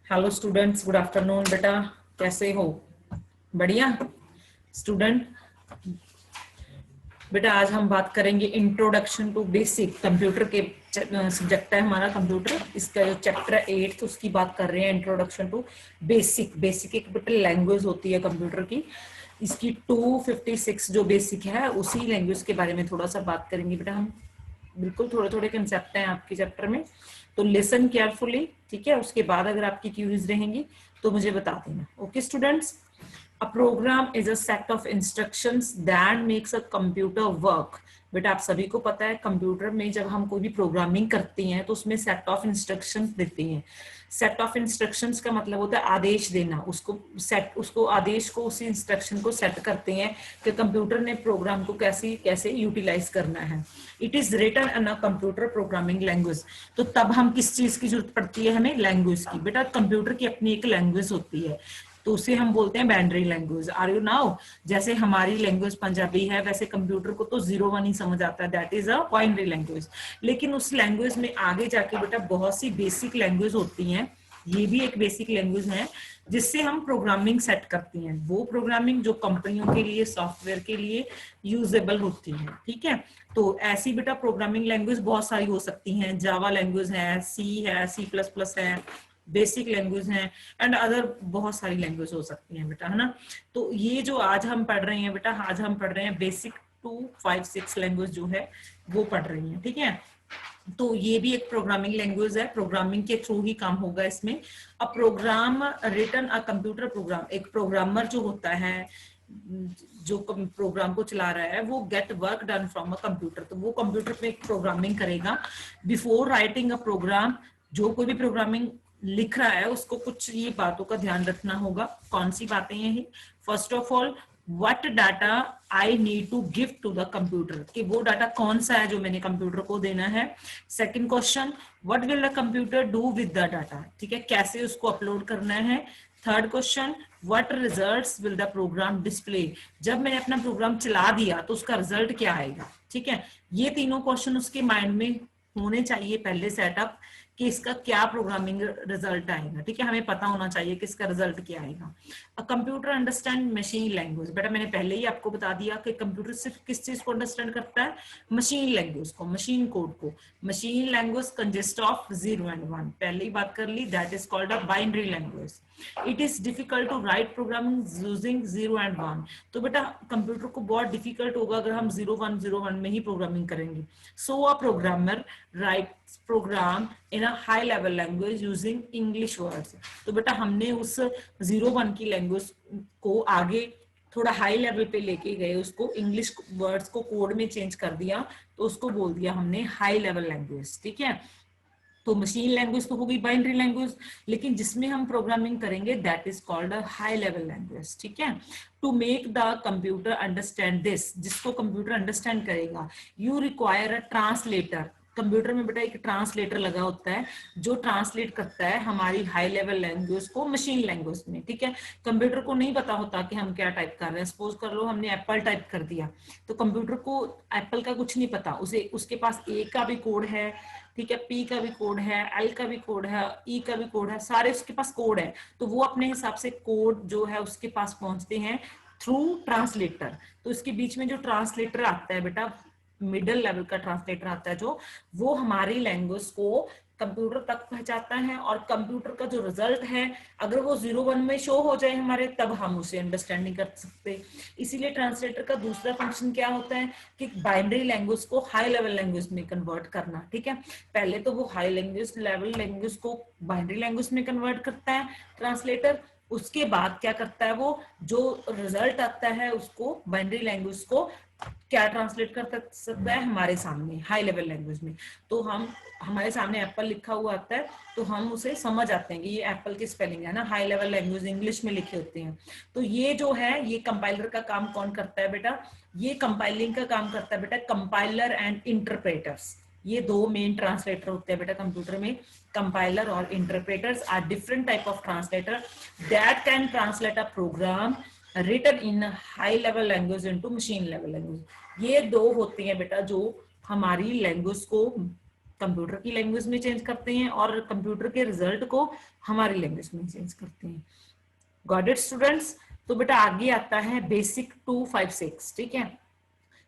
Hello students, good afternoon. बेटा कैसे हो? बढ़िया स्टूडेंट। बेटा आज हम बात करेंगे इंट्रोडक्शन टू बेसिक कंप्यूटर के सब्जेक्ट है हमारा कंप्यूटर। इसका जो चैप्टर 8 तो उसकी बात कर रहे हैं, इंट्रोडक्शन टू बेसिक। बेसिक एक बेटा लैंग्वेज होती है कंप्यूटर की। इसकी 256 जो बेसिक है उसी लैंग्वेज के बारे में थोड़ा सा बात करेंगे बेटा हम। बिल्कुल थोड़े थोड़े कंसेप्ट हैं आपके चैप्टर में, तो लिसन केयरफुली, ठीक है। उसके बाद अगर आपकी क्यूरीज रहेंगी तो मुझे बता देना। Okay students, A program is a set of instructions that makes a computer work। बेटा आप सभी को पता है कंप्यूटर में जब हम कोई भी प्रोग्रामिंग करते हैं तो उसमें सेट ऑफ इंस्ट्रक्शंस देते हैं। सेट ऑफ इंस्ट्रक्शंस का मतलब होता है आदेश देना। उसको आदेश को, उसी इंस्ट्रक्शन को सेट करते हैं कि कंप्यूटर ने प्रोग्राम को कैसे कैसे यूटिलाइज करना है। It is written in a computer programming language. तो तब हम किस चीज की जरूरत पड़ती है? हमें लैंग्वेज की। बेटा कंप्यूटर की अपनी एक लैंग्वेज होती है, तो उसे हम बोलते हैं binary language. Are you now? जैसे हमारी लैंग्वेज पंजाबी है वैसे कंप्यूटर को तो 0 1 ही समझ आता है, that is a binary language. लेकिन उस लैंग्वेज में आगे जाके बेटा बहुत सी बेसिक लैंग्वेज होती हैं। ये भी एक बेसिक लैंग्वेज है जिससे हम प्रोग्रामिंग सेट करते हैं। वो प्रोग्रामिंग जो कंपनियों के लिए, सॉफ्टवेयर के लिए यूजेबल होती है, ठीक है। तो ऐसी बेटा प्रोग्रामिंग लैंग्वेज बहुत सारी हो सकती हैं। जावा लैंग्वेज है, सी है, C++ है, बेसिक लैंग्वेज है एंड अदर बहुत सारी लैंग्वेज हो सकती हैं बेटा, है ना। तो ये जो आज हम पढ़ रहे हैं बेटा, आज हम पढ़ रहे हैं बेसिक 256 लैंग्वेज जो है वो पढ़ रही हैं, ठीक है। तो ये भी एक प्रोग्रामिंग लैंग्वेज है, प्रोग्रामिंग के थ्रू ही काम होगा इसमें। A program written a computer program, एक प्रोग्रामर जो होता है जो प्रोग्राम को चला रहा है वो get work done from a computer, तो वो कंप्यूटर पे एक प्रोग्रामिंग करेगा। बिफोर राइटिंग अ प्रोग्राम, जो कोई भी प्रोग्रामिंग लिख रहा है उसको कुछ ये बातों का ध्यान रखना होगा। कौन सी बातें हैं ये? First of all, what data I need to give to the computer, कि वो डाटा कौन सा है जो मैंने कंप्यूटर को देना है। Second question, what will the computer do with the data, ठीक है, कैसे उसको अपलोड करना है। Third question, what results will the program display, जब मैंने अपना प्रोग्राम चला दिया तो उसका रिजल्ट क्या आएगा, ठीक है। ये तीनों क्वेश्चन उसके माइंड में होने चाहिए पहले सेटअप, कि इसका क्या प्रोग्रामिंग रिजल्ट आएगा, ठीक है। हमें पता होना चाहिए कि इसका रिजल्ट क्या आएगा। कंप्यूटर अंडरस्टैंड मशीन लैंग्वेज, बेटा मैंने पहले ही आपको बता दिया कि कंप्यूटर सिर्फ किस चीज को अंडरस्टैंड करता है? मशीन लैंग्वेज को, मशीन कोड को। Machine language consist of 0 and 1, पहले ही बात कर ली, that is called a binary language. It is difficult to write programming using 0 and 1, तो बेटा कंप्यूटर को बहुत डिफिकल्ट होगा अगर हम 0 1 में ही प्रोग्रामिंग करेंगे। So a programmer writes program in a high level language using English words, तो बेटा हमने उस 0 1 की लैंग्वेज को आगे थोड़ा हाई लेवल पे लेके गए, उसको इंग्लिश वर्ड्स को कोड में चेंज कर दिया, तो उसको बोल दिया हमने हाई लेवल लैंग्वेज, ठीक है। तो मशीन लैंग्वेज तो होगी बाइनरी लैंग्वेज, लेकिन जिसमें हम प्रोग्रामिंग करेंगे that is called a high level language, ठीक है। To make the computer understand this, जिसको कंप्यूटर अंडरस्टैंड करेगा, you require a translator. Computer में बेटा एक ट्रांसलेटर लगा होता है जो ट्रांसलेट करता है हमारी हाई लेवल लैंग्वेज को मशीन लैंग्वेज में, ठीक है। कंप्यूटर को नहीं पता होता कि हम क्या टाइप कर रहे हैं। सपोज कर लो हमने एप्पल टाइप कर दिया, तो कंप्यूटर को एप्पल का कुछ नहीं पता, उसे उसके पास ए का भी कोड है, ठीक है, पी का भी कोड है, एल का भी कोड है, ई का भी कोड है, सारे उसके पास कोड है। तो वो अपने हिसाब से कोड जो है उसके पास पहुंचते हैं थ्रू ट्रांसलेटर। तो इसके बीच में जो ट्रांसलेटर आता है बेटा, मिडिल लेवल का ट्रांसलेटर आता है जो, वो हमारी लैंग्वेज को कंप्यूटर तक पहुंचाता है, और कंप्यूटर का जो रिजल्ट है अगर वो 0 1 में शो हो जाए हमारे, तब हम उसे अंडरस्टैंड नहीं कर सकते। इसीलिए ट्रांसलेटर का दूसरा फंक्शन क्या होता है कि बाइनरी लैंग्वेज को हाई लेवल लैंग्वेज में कन्वर्ट करना, ठीक है। पहले तो वो हाई लैंग्वेज लेवल लैंग्वेज को बाइनरी लैंग्वेज में कन्वर्ट करता है ट्रांसलेटर, उसके बाद क्या करता है वो, जो रिजल्ट आता है उसको बाइनरी लैंग्वेज को क्या ट्रांसलेट कर सकता है हमारे सामने हाई लेवल लैंग्वेज में। तो हम, हमारे सामने एप्पल लिखा हुआ आता है तो हम उसे समझ आते हैं कि ये एप्पल की स्पेलिंग है ना, हाई लेवल लैंग्वेज इंग्लिश में लिखे होते हैं। तो ये जो है ये कंपाइलर का काम कौन करता है बेटा? ये कंपाइलिंग का काम करता है बेटा कंपाइलर एंड इंटरप्रेटर्स। ये दो मेन ट्रांसलेटर होते हैं बेटा कंप्यूटर में, कंपाइलर और interpreters are different type of translator that can translate a program written in high level language into machine level language. ये दो होती हैं बेटा जो हमारी लैंग्वेज को कंप्यूटर की लैंग्वेज में चेंज करते हैं और कंप्यूटर के रिजल्ट को हमारी लैंग्वेज में चेंज करते हैं। Got it students? तो बेटा आगे आता है बेसिक 256, ठीक है।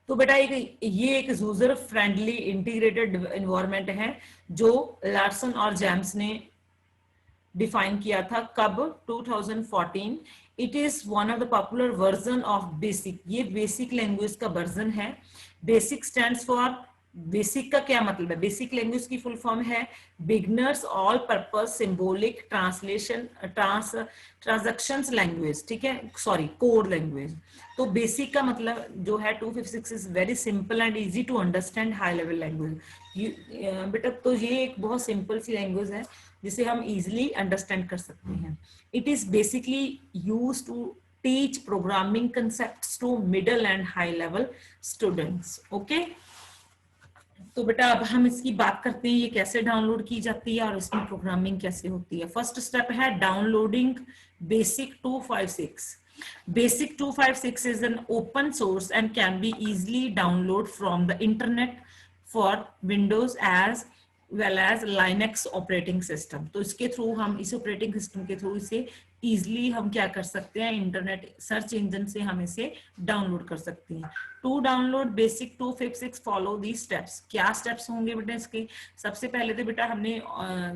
तो बेटा ये एक यूजर फ्रेंडली इंटीग्रेटेड एनवायरनमेंट है जो लार्सन और जेम्स ने डिफाइन किया था। कब? 2014। It is one of the popular version of basic. ये बेसिक लैंग्वेज का वर्जन है। बेसिक स्टैंड्स फॉर, बेसिक का क्या मतलब है? बेसिक लैंग्वेज की फुल फॉर्म है beginners all purpose symbolic translation transactions language, ठीक है, सॉरी कोड लैंग्वेज। तो बेसिक का मतलब जो है 256 is very simple and easy to understand high level language. बेटा तो ये एक बहुत सिंपल सी लैंग्वेज है जिसे हम इजिली अंडरस्टैंड कर सकते हैं। It is basically use to teach programming concepts to middle and high level students. Okay, तो बेटा अब हम इसकी बात करते हैं ये कैसे डाउनलोड की जाती है और इसमें प्रोग्रामिंग कैसे होती है। फर्स्ट स्टेप है downloading basic 256। Basic 256 is an open source and can be easily downloaded from the internet for Windows as well as Linux operating system। तो इसके थ्रू हम इस ऑपरेटिंग सिस्टम के थ्रू इसे इजिली हम क्या कर सकते हैं, इंटरनेट सर्च इंजन से हम इसे डाउनलोड कर सकते हैं। To download basic 256 follow the steps. क्या स्टेप्स होंगे बेटा इसके? सबसे पहले तो बेटा हमने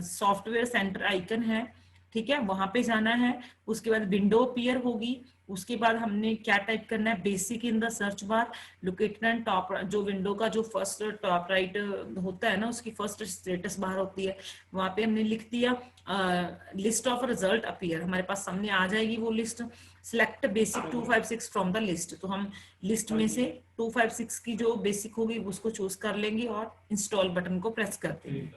सॉफ्टवेयर सेंटर आइकन है, ठीक है, वहां पे जाना है। उसके बाद विंडो अपीयर होगी। उसके बाद हमने क्या टाइप करना है, basic in the search bar located and top, जो विंडो का जो फर्स्ट टॉप राइट होता है ना, उसकी फर्स्ट स्टेटस बार होती है, वहां पे हमने लिख दिया लिस्ट ऑफ रिजल्ट अपीयर, हमारे पास सामने आ जाएगी वो list. Select basic 256 from the list, तो हम लिस्ट में से 256 की जो बेसिक होगी उसको चूज कर लेंगे और इंस्टॉल बटन को प्रेस कर देंगे।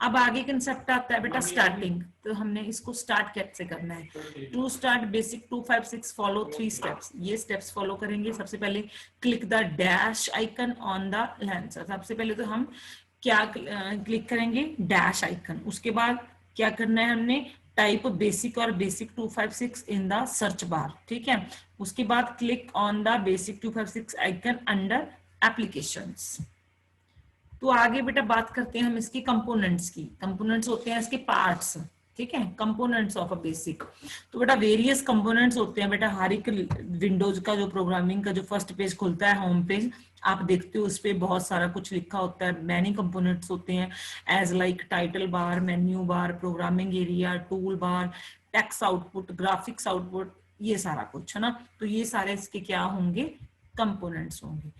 अब आगे कंसेप्ट आता है बेटा स्टार्टिंग। तो हमने इसको स्टार्ट कैसे करना है। To start basic 256 follow 3 steps. ये स्टेप्स फॉलो करेंगे। सबसे पहले click the dash icon on the launcher. सबसे पहले तो हम क्या क्लिक करेंगे, डैश आइकन। उसके बाद क्या करना है, हमने टाइप बेसिक और basic 256 in the search bar, ठीक है। उसके बाद click on the basic 256 icon under applications. तो आगे बेटा बात करते हैं हम इसकी कंपोनेंट्स की। कंपोनेंट्स होते हैं इसके पार्ट्स, ठीक है, कंपोनेंट्स ऑफ अ बेसिक। तो बेटा वेरियस कंपोनेंट्स होते हैं बेटा हर एक विंडोज का जो प्रोग्रामिंग का जो फर्स्ट पेज खुलता है, होम पेज आप देखते हो, उस पे बहुत सारा कुछ लिखा होता है। मैनी कंपोनेंट्स होते हैं as like title bar, menu bar, programming area, tool bar, text output, graphics output, ये सारा कुछ है ना। तो ये सारे इसके क्या होंगे, कंपोनेंट्स होंगे।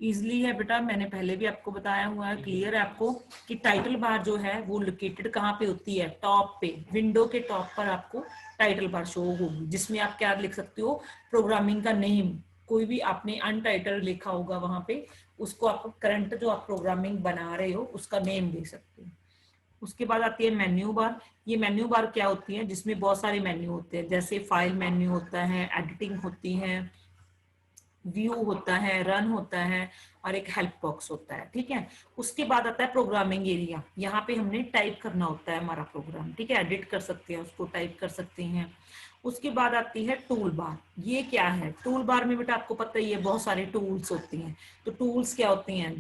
इजली है बेटा, मैंने पहले भी आपको बताया हुआ है, क्लियर है आपको कि टाइटल बार जो है वो लोकेटेड कहाँ पे होती है, टॉप पे, विंडो के टॉप पर आपको टाइटल बार शो होगी, जिसमें आप क्या लिख सकते हो, प्रोग्रामिंग का नेम, कोई भी आपने अनटाइटल लिखा होगा वहां पे, उसको आप करंट जो आप प्रोग्रामिंग बना रहे हो उसका नेम दे सकते हो। उसके बाद आती है मेन्यू बार। ये मेन्यू बार क्या होती है, जिसमें बहुत सारे मेन्यू होते हैं, जैसे फाइल मेन्यू होता है, एडिटिंग होती है, व्यू होता है, रन होता है और एक हेल्प बॉक्स होता है, ठीक है। उसके बाद आता है प्रोग्रामिंग एरिया। यहाँ पे हमने टाइप करना होता है हमारा प्रोग्राम, ठीक है, एडिट कर सकते हैं उसको, टाइप कर सकते हैं। उसके बाद आती है टूल बार। ये क्या है, टूल बार में बेटा आपको पता ही है बहुत सारे टूल्स होती हैं। तो टूल्स क्या होती हैं,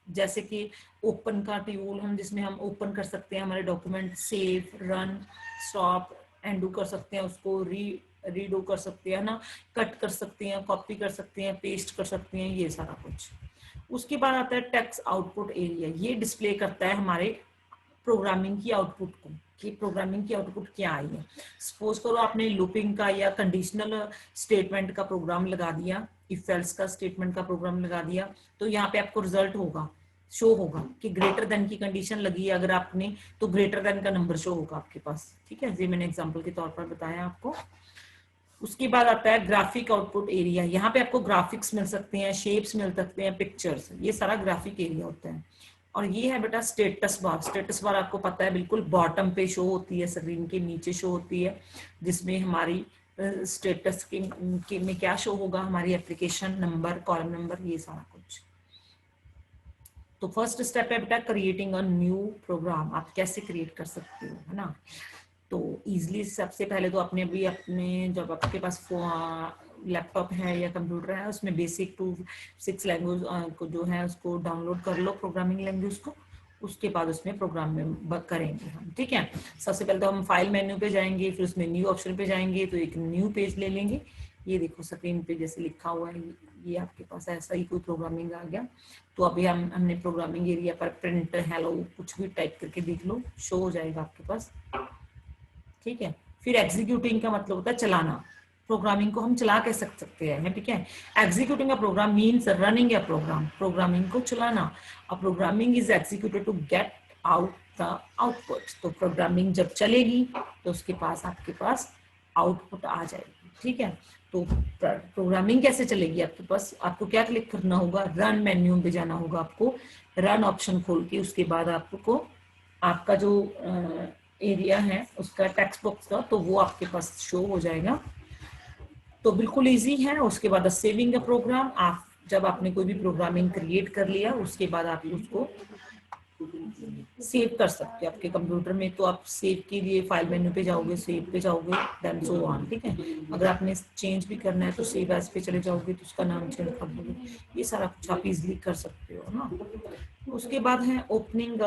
जैसे कि ओपन का टूल, हम जिसमें हम ओपन कर सकते हैं हमारे डॉक्यूमेंट, सेव, रन, स्टॉप, एंडू कर सकते हैं उसको, रीडो कर सकते हैं ना, कट कर सकते हैं, कॉपी कर सकते हैं, पेस्ट कर सकते हैं, ये सारा कुछ। उसके बाद आता है टेक्स्ट आउटपुट एरिया। ये डिस्प्ले करता है हमारे प्रोग्रामिंग की आउटपुट को, कि प्रोग्रामिंग की आउटपुट क्या आई है। सपोज करो आपने लूपिंग का या कंडीशनल स्टेटमेंट का प्रोग्राम लगा दिया, इफ एल्स का स्टेटमेंट का प्रोग्राम लगा दिया, तो यहाँ पे आपको रिजल्ट होगा, शो होगा कि ग्रेटर देन की कंडीशन लगी है अगर आपने, तो ग्रेटर देन का नंबर शो होगा आपके पास, ठीक है। जी मैंने एग्जांपल के तौर पर बताया आपको। उसके बाद आता है ग्राफिक आउटपुट एरिया। यहाँ पे आपको ग्राफिक्स मिल सकते हैं, शेप्स मिल सकते हैं, पिक्चर्स, ये सारा ग्राफिक एरिया होता है। और ये है बेटा स्टेटस बार। स्टेटस बार आपको पता है बिल्कुल बॉटम पे शो होती है, स्क्रीन के नीचे शो होती है, जिसमें हमारी स्टेटस के में क्या शो होगा, हमारी एप्लीकेशन नंबर, कॉलम नंबर, ये सारा कुछ। तो फर्स्ट स्टेप है बेटा क्रिएटिंग अ न्यू प्रोग्राम। आप कैसे क्रिएट कर सकते हो, है ना। तो इजिली सबसे पहले तो अपने जब आपके पास लैपटॉप है या कंप्यूटर है उसमें बेसिक 2-6 लैंग्वेज को जो है उसको डाउनलोड कर लो, प्रोग्रामिंग लैंग्वेज को। उसके बाद उसमें प्रोग्राम में करेंगे हम, ठीक है। सबसे पहले तो हम फाइल मेन्यू पे जाएंगे, फिर उसमें न्यू ऑप्शन पे जाएंगे, तो एक न्यू पेज ले लेंगे। ये देखो स्क्रीन पे जैसे लिखा हुआ है, ये आपके पास ऐसा ही कोई प्रोग्रामिंग आ गया। तो अभी हमने प्रोग्रामिंग एरिया पर प्रिंट हेलो कुछ भी टाइप करके देख लो, शो हो जाएगा आपके पास, ठीक है। फिर एग्जीक्यूटिंग का मतलब होता है चलाना, प्रोग्रामिंग को हम चला के सकते हैं, ठीक है। Executing a program means running a program, programming को चलाना। A programming is executed to get out the output. तो प्रोग्रामिंग जब चलेगी तो उसके पास आपके पास आउटपुट आ जाएगी, ठीक है। तो प्रोग्रामिंग कैसे चलेगी आपके पास, आपको क्या क्लिक करना होगा, रन मेन्यू पे जाना होगा आपको, रन ऑप्शन खोल के उसके बाद आपको आपका जो एरिया है उसका टेक्स्ट बॉक्स का, तो वो आपके पास शो हो जाएगा। तो बिल्कुल इजी है। उसके बाद सेविंग का प्रोग्राम, आप जब आपने कोई भी प्रोग्रामिंग क्रिएट कर लिया उसके बाद आप उसको सेव कर सकते हो आपके कंप्यूटर में। तो आप सेव के लिए फाइल मेन्यू पे जाओगे, सेव पे जाओगे, देन सो ऑन, ठीक है। अगर आपने चेंज भी करना है तो सेव एज पे चले जाओगे तो उसका नाम चेंज कर दोगे। ये सारा कुछ आप इजीली कर सकते हो ना। उसके बाद है ओपनिंग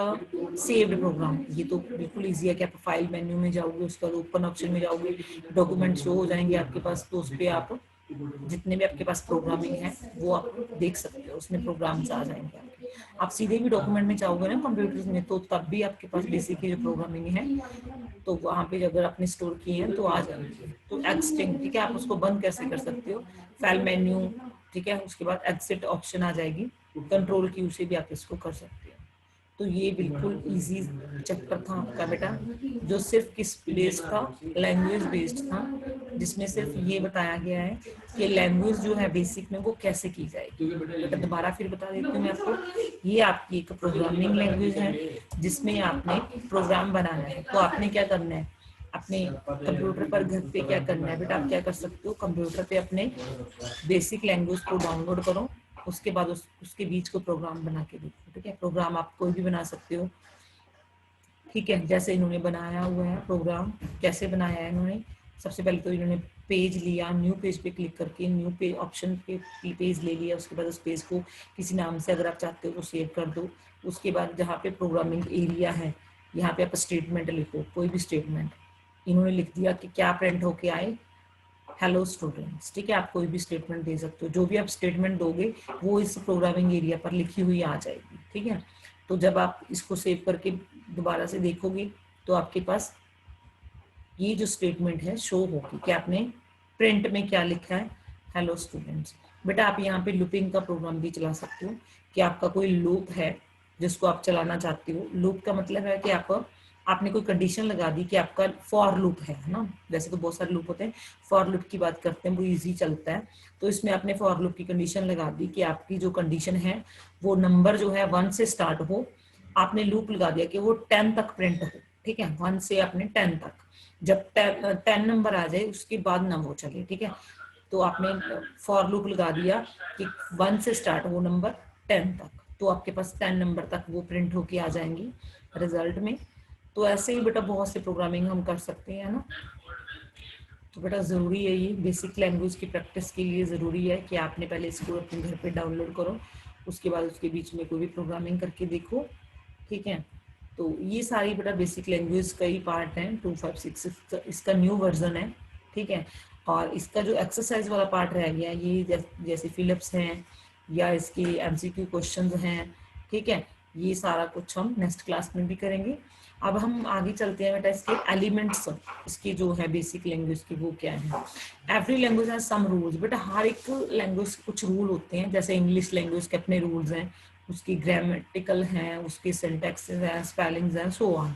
सेव्ड प्रोग्राम। ये तो बिल्कुल इजी है कि आप फाइल मेन्यू में जाओगे, उसके बाद ओपन ऑप्शन में जाओगे, डॉक्यूमेंट शो हो जाएंगे आपके पास, तो उस पर आप जितने भी आपके पास प्रोग्रामिंग है वो आप देख सकते हो, उसमें प्रोग्राम्स आ जाएंगे आपके। आप सीधे भी डॉक्यूमेंट में जाओगे ना कंप्यूटर में, तो तब भी आपके पास बेसिक जो प्रोग्रामिंग है तो वहां पे अगर आपने स्टोर किए हैं तो आ जाएंगे। तो एक्सटिंग, ठीक है, आप उसको बंद कैसे कर सकते हो, फाइल मेन्यू, ठीक है, उसके बाद एग्जिट ऑप्शन आ जाएगी, कंट्रोल की से भी आप इसको कर सकते हो। तो ये बिल्कुल इजी चैप्टर था आपका बेटा, जो सिर्फ किस बेस्ड था, लैंग्वेज बेस्ड था, जिसमें सिर्फ ये बताया गया है कि लैंग्वेज जो है बेसिक में वो कैसे की जाएगी। बेटा दोबारा फिर बता देती हूँ मैं आपको, ये आपकी एक प्रोग्रामिंग लैंग्वेज है जिसमें आपने प्रोग्राम बनाना है। तो आपने क्या करना है, अपने कंप्यूटर पर घर पे क्या करना है बेटा, आप क्या कर सकते हो, कंप्यूटर पे अपने बेसिक लैंग्वेज को डाउनलोड करो, उसके बाद उसके बीच को प्रोग्राम बना के देखो, ठीक है। प्रोग्राम आप कोई भी बना सकते हो, ठीक है, जैसे इन्होंने बनाया हुआ है प्रोग्राम। कैसे बनाया है इन्होंने, सबसे पहले तो इन्होंने पेज लिया, न्यू पेज पे क्लिक करके न्यू पेज ऑप्शन पे पेज ले लिया, उसके बाद उस पेज को किसी नाम से अगर आप चाहते हो तो सेव कर दो। उसके बाद जहाँ पे प्रोग्रामिंग एरिया है यहाँ पे आप स्टेटमेंट लिखो, कोई भी स्टेटमेंट। इन्होंने लिख दिया कि क्या प्रिंट होके आए, हेलो स्टूडेंट्स, ठीक है। आप कोई भी स्टेटमेंट दे सकते हो, जो भी आप स्टेटमेंट दोगे वो इस प्रोग्रामिंग एरिया पर लिखी हुई आ जाएगी, ठीक है। तो जब आप इसको सेव करके दोबारा से देखोगे तो आपके पास ये जो स्टेटमेंट है शो होगी कि आपने प्रिंट में क्या लिखा है, हेलो स्टूडेंट्स। बेटा आप यहाँ पे लूपिंग का प्रोग्राम भी चला सकते हो, कि आपका कोई लूप है जिसको आप चलाना चाहते हो। लूप का मतलब है कि आपने कोई कंडीशन लगा दी कि आपका फॉर लूप है ना, वैसे तो बहुत सारे लूप होते हैं, फॉर लूप की बात करते हैं, वो इजी चलता है। तो इसमें आपने फॉर लूप की कंडीशन लगा दी कि आपकी जो कंडीशन है वो नंबर जो है 1 से स्टार्ट हो। आपने लूप लगा दिया कि वो 10 तक प्रिंट हो, ठीक है, 1 से आपने 10 तक, जब 10 नंबर आ जाए उसके बाद ना वो चले, ठीक है। तो आपने फॉर लूप लगा दिया कि 1 से स्टार्ट वो नंबर 10 तक, तो आपके पास 10 नंबर तक वो प्रिंट होके आ जाएंगी रिजल्ट में। तो ऐसे ही बेटा बहुत से प्रोग्रामिंग हम कर सकते हैं ना। तो बेटा ज़रूरी है, ये बेसिक लैंग्वेज की प्रैक्टिस के लिए ज़रूरी है कि आपने पहले इसको अपने घर पे डाउनलोड करो, उसके बाद उसके बीच में कोई भी प्रोग्रामिंग करके देखो, ठीक है। तो ये सारी बेटा बेसिक लैंग्वेज का ही पार्ट है, 256 इसका न्यू वर्जन है, ठीक है। और इसका जो एक्सरसाइज वाला पार्ट रह गया ये जैसे फिलिप्स हैं या इसके MCQ क्वेश्चंस हैं, ठीक है, ये सारा कुछ हम नेक्स्ट क्लास में भी करेंगे। अब हम आगे चलते हैं बेटा, इसके एलिमेंट्स इसकी जो है बेसिक लैंग्वेज की वो क्या है। Every language has some rules, बेटा हर एक लैंग्वेज के कुछ रूल होते हैं, जैसे इंग्लिश लैंग्वेज के अपने रूल्स हैं, उसकी ग्रामेटिकल हैं, उसके सिंटैक्सेस हैं, स्पेलिंग्स हैं, सो ऑन।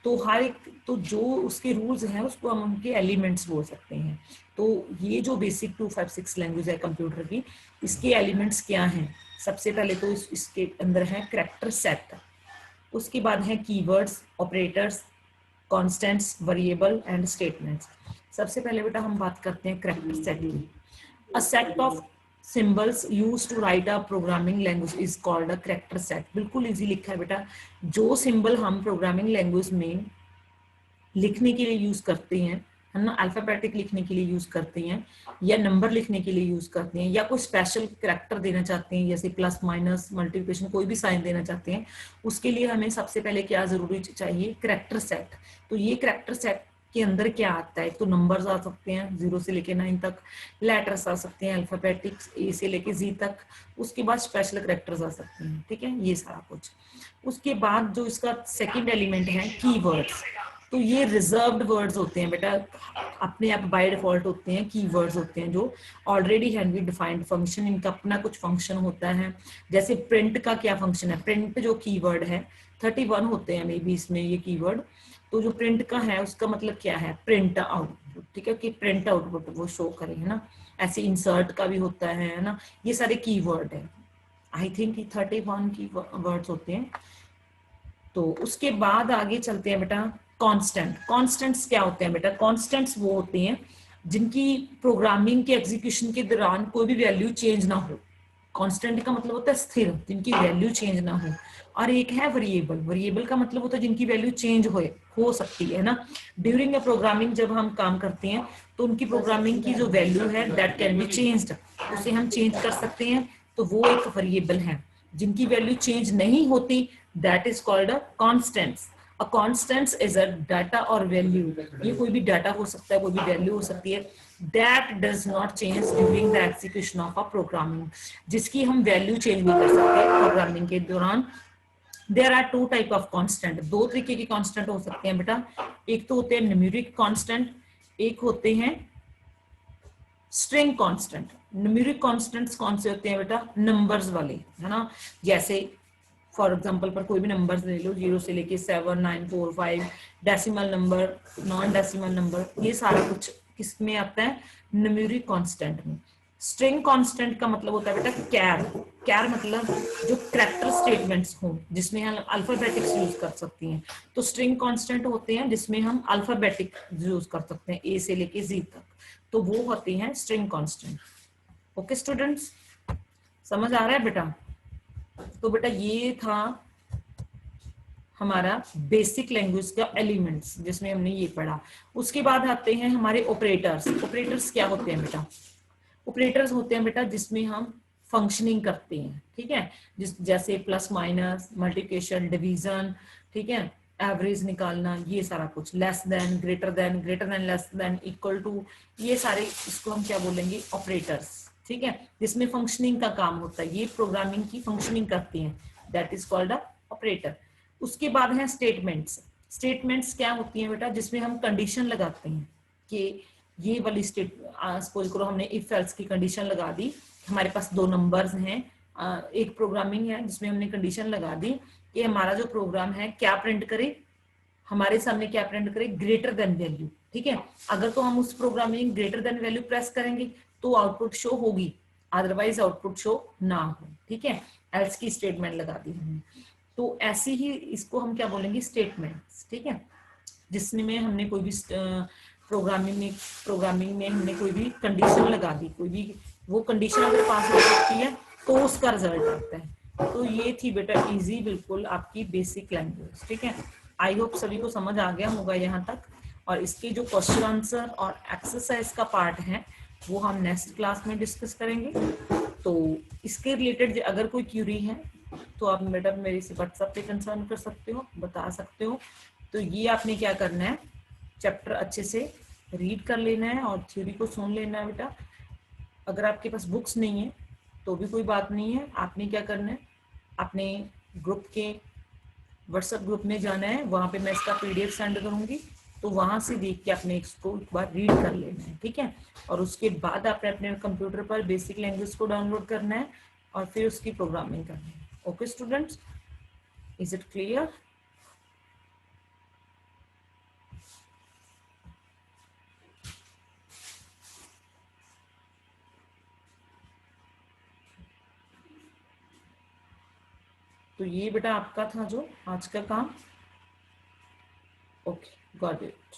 तो हर एक, तो जो उसके रूल्स हैं उसको हम उनके एलिमेंट्स बोल सकते हैं। तो ये जो बेसिक 256 लैंग्वेज है कंप्यूटर की, इसके एलिमेंट्स क्या हैं, सबसे पहले तो इसके अंदर है कैरेक्टर सेट, उसके बाद है keywords, operators, constants, variable and statements. सबसे पहले बेटा हम बात करते हैं कैरेक्टर सेट की। A set of symbols used to write a programming language is called a character set. बिल्कुल इजी लिखा है बेटा, जो सिंबल हम प्रोग्रामिंग लैंग्वेज में लिखने के लिए यूज करते हैं, है ना, अल्फाबेटिक लिखने के लिए यूज करते हैं या नंबर लिखने के लिए यूज करते हैं या कोई स्पेशल कैरेक्टर देना चाहते हैं जैसे प्लस माइनस मल्टीप्लिकेशन कोई भी साइन देना चाहते हैं, उसके लिए हमें सबसे पहले क्या जरूरी चाहिए, कैरेक्टर सेट। तो ये कैरेक्टर सेट के अंदर क्या आता है, तो नंबर्स आ सकते हैं 0 से लेके 9 तक, लेटर्स आ सकते हैं अल्फाबेटिक्स ए से लेके जी तक, उसके बाद स्पेशल कैरेक्टर्स आ सकते हैं, ठीक है, ये सारा कुछ। उसके बाद जो इसका सेकंड एलिमेंट है कीवर्ड्स, तो ये रिजर्व्ड वर्ड्स होते हैं बेटा, अपने आप बाय डिफॉल्ट होते हैं, कीवर्ड्स होते हैं जो already have be defined function, इनका अपना कुछ फंक्शन होता है। जैसे प्रिंट का क्या फंक्शन है, प्रिंट जो कीवर्ड है 31 होते हैं मे बी इसमें ये कीवर्ड, तो जो प्रिंट का है उसका मतलब क्या है, प्रिंट आउटपुट, ठीक है, कि प्रिंट आउटपुट वो शो करे, है ना। ऐसे इंसर्ट का भी होता है ना, ये सारे कीवर्ड है, आई थिंक 31 की वर्ड्स होते हैं। तो उसके बाद आगे चलते हैं बेटा, कांस्टेंट। कांस्टेंट्स क्या होते हैं बेटा, कांस्टेंट्स वो होते हैं जिनकी प्रोग्रामिंग के एग्जीक्यूशन के दौरान कोई भी वैल्यू चेंज ना हो। कांस्टेंट का मतलब होता है स्थिर, जिनकी वैल्यू चेंज ना हो। और एक है वेरिएबल, वेरिएबल का मतलब होता है जिनकी वैल्यू चेंज हो सकती है ना। ड्यूरिंग अ प्रोग्रामिंग जब हम काम करते हैं तो उनकी प्रोग्रामिंग की जो वैल्यू है दैट कैन बी चेंज्ड, उसे हम चेंज कर सकते हैं, तो वो एक वेरिएबल है। जिनकी वैल्यू चेंज नहीं होती that is called a constants. A constants is a data और वैल्यू, ये कोई भी डाटा हो सकता है, कोई भी वैल्यू हो सकती है, that does not change during the execution of a programming, जिसकी हम वैल्यू चेंज नहीं कर सकते प्रोग्रामिंग के दौरान। There are two type of constant, दो तरीके के कांस्टेंट हो सकते हैं बेटा, एक तो होते हैं न्यूमेरिक कांस्टेंट, एक होते हैं स्ट्रिंग कांस्टेंट। न्यूमेरिक कांस्टेंट्स कौन से होते हैं बेटा, नंबर्स वाले, है ना। जैसे फॉर एग्जांपल पर कोई भी नंबर्स ले लो 0 से लेके 7 9 4 5, decimal number, non decimal number, ये सारा कुछ किस में आता है, न्यूमेरिक कांस्टेंट में। स्ट्रिंग कांस्टेंट का मतलब होता है बेटा कैर, कैर मतलब जो कैरेक्टर स्टेटमेंट्स हो जिसमें हम अल्फाबेटिक्स यूज कर सकती हैं, तो स्ट्रिंग कांस्टेंट होते हैं जिसमें हम अल्फाबेटिक यूज कर सकते हैं ए से लेके जी तक, तो वो होते हैं स्ट्रिंग कांस्टेंट। ओके स्टूडेंट्स, समझ आ रहा है बेटा। तो बेटा ये था हमारा बेसिक लैंग्वेज का एलिमेंट्स जिसमें हमने ये पढ़ा। उसके बाद आते हैं हमारे ऑपरेटर्स। ऑपरेटर्स क्या होते हैं बेटा, ऑपरेटर्स होते हैं बेटा जिसमें हम फंक्शनिंग करते हैं, ठीक है, जैसे प्लस माइनस, मल्टीप्लिकेशन, डिवीजन, ठीक है, एवरेज निकालना, ये सारा कुछ, less than, greater than, less than, equal to, ये सारे इसको हम क्या बोलेंगे, ऑपरेटर्स, ठीक है, जिसमें फंक्शनिंग का काम होता है, ये प्रोग्रामिंग की फंक्शनिंग करती हैं, that is called a operator. उसके बाद है स्टेटमेंट्स। स्टेटमेंट्स क्या होती हैं बेटा, जिसमें हम कंडीशन लगाते हैं कि ये वाली स्टेट, सपोज करो हमने इफ एल्स की कंडीशन लगा दी, हमारे पास दो नंबर्स हैं, एक प्रोग्रामिंग है जिसमें हमने कंडीशन लगा दी कि हमारा जो प्रोग्राम है क्या प्रिंट करे, हमारे सामने क्या प्रिंट करे, ग्रेटर देन वैल्यू, ठीक है। अगर तो हम उस प्रोग्राम में ग्रेटर देन वैल्यू प्रेस करेंगे तो आउटपुट शो होगी, अदरवाइज आउटपुट शो ना हो, ठीक है, एल्स की स्टेटमेंट लगा दी हमने। तो ऐसे ही इसको हम क्या बोलेंगे, स्टेटमेंट्स, ठीक है, जिसमें हमने कोई भी प्रोग्रामिंग में हमने कोई भी कंडीशन लगा दी, कोई भी वो कंडीशन अगर पास हो सकती है तो उसका रिजल्ट आता है। तो ये थी बेटा इजी बिल्कुल आपकी बेसिक लैंग्वेज, ठीक है। आई होप सभी को समझ आ गया होगा यहाँ तक। और इसके जो क्वेश्चन आंसर और एक्सरसाइज का पार्ट है वो हम नेक्स्ट क्लास में डिस्कस करेंगे। तो इसके रिलेटेड अगर कोई क्यूरी है तो आप बेटा मेरे से व्हाट्सएप पे कंसर्न कर सकते हो, बता सकते हो। तो ये आपने क्या करना है, चैप्टर अच्छे से रीड कर लेना है और थ्योरी को सुन लेना है बेटा। अगर आपके पास बुक्स नहीं है तो भी कोई बात नहीं है, आपने क्या करना है, अपने ग्रुप के व्हाट्सएप ग्रुप में जाना है, वहां पे मैं इसका पीडीएफ सेंड करूंगी, तो वहां से देख के आपने इसको एक बार रीड कर लेना है, ठीक है। और उसके बाद आपने अपने कंप्यूटर पर बेसिक लैंग्वेज को डाउनलोड करना है और फिर उसकी प्रोग्रामिंग करनी है। Okay students, is it clear? तो ये बेटा आपका था जो आज का काम। Okay, got it.